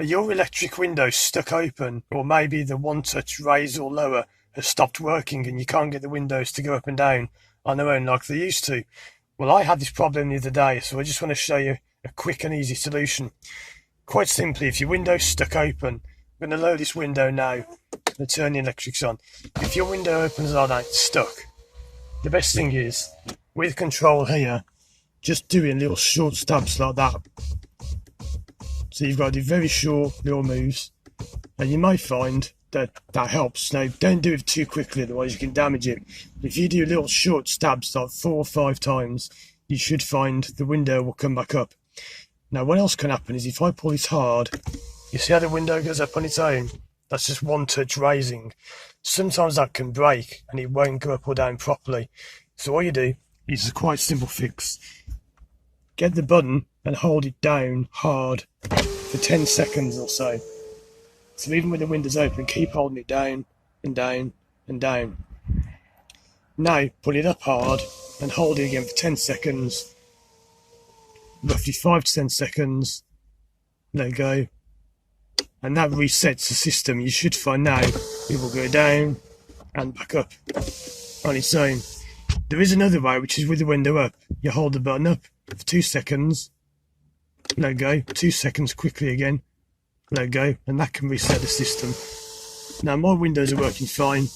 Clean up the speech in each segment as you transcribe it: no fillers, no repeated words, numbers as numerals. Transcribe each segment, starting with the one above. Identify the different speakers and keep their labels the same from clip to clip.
Speaker 1: Are your electric windows stuck open, or maybe the one-touch raise or lower has stopped working and you can't get the windows to go up and down on their own like they used to? Well, I had this problem the other day, so I just want to show you a quick and easy solution. Quite simply, if your window's stuck open, I'm going to lower this window now and turn the electrics on. If your window opens like that, it's stuck. The best thing is, with control here, just doing little short stabs like that. So you've got to do very short little moves, and you might find that helps. Now, don't do it too quickly, otherwise you can damage it. If you do little short stabs like 4 or 5 times, you should find the window will come back up. Now, what else can happen is if I pull this hard, you see how the window goes up on its own? That's just one touch raising. Sometimes that can break and it won't go up or down properly. So all you do is a quite simple fix. Get the button and hold it down hard for 10 seconds or so. So even when the window's open, keep holding it down and down and down. Now pull it up hard and hold it again for 10 seconds. Roughly 5 to 10 seconds. Let go. And that resets the system. You should find now it will go down and back up on its own. There is another way, which is with the window up. You hold the button up for 2 seconds, let go, 2 seconds quickly again, let go, and that can reset the system. Now, my windows are working fine,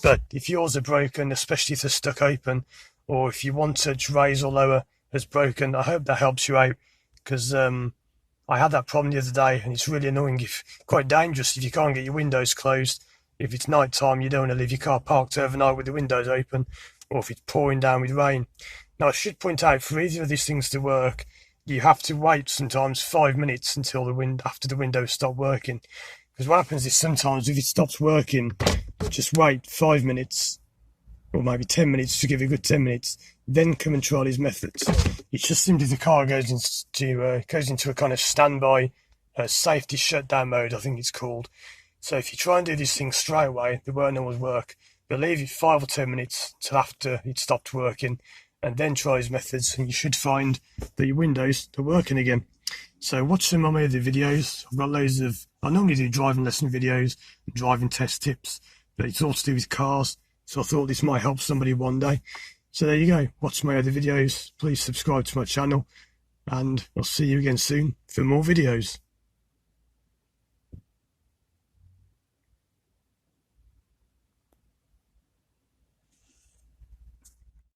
Speaker 1: but if yours are broken, especially if they're stuck open, or if your one touch raise or lower is broken, I hope that helps you out, because I had that problem the other day, and it's really annoying, quite dangerous if you can't get your windows closed. If it's night time, you don't want to leave your car parked overnight with the windows open, or if it's pouring down with rain. Now, I should point out, for either of these things to work, you have to wait sometimes 5 minutes until after the windows stop working. Because what happens is sometimes if it stops working, just wait 5 minutes, or maybe 10 minutes to give it a good 10 minutes, then come and try these methods. It's just simply the car goes into a kind of standby safety shutdown mode, I think it's called. So if you try and do these things straight away, they won't always work. But leave it 5 or 10 minutes till after it stopped working, and then try these methods, and you should find that your windows are working again. So watch some of my other videos. I've got loads of, I normally do driving lesson videos and driving test tips, but it's all to do with cars. So I thought this might help somebody one day. So there you go. Watch my other videos. Please subscribe to my channel, and I'll see you again soon for more videos.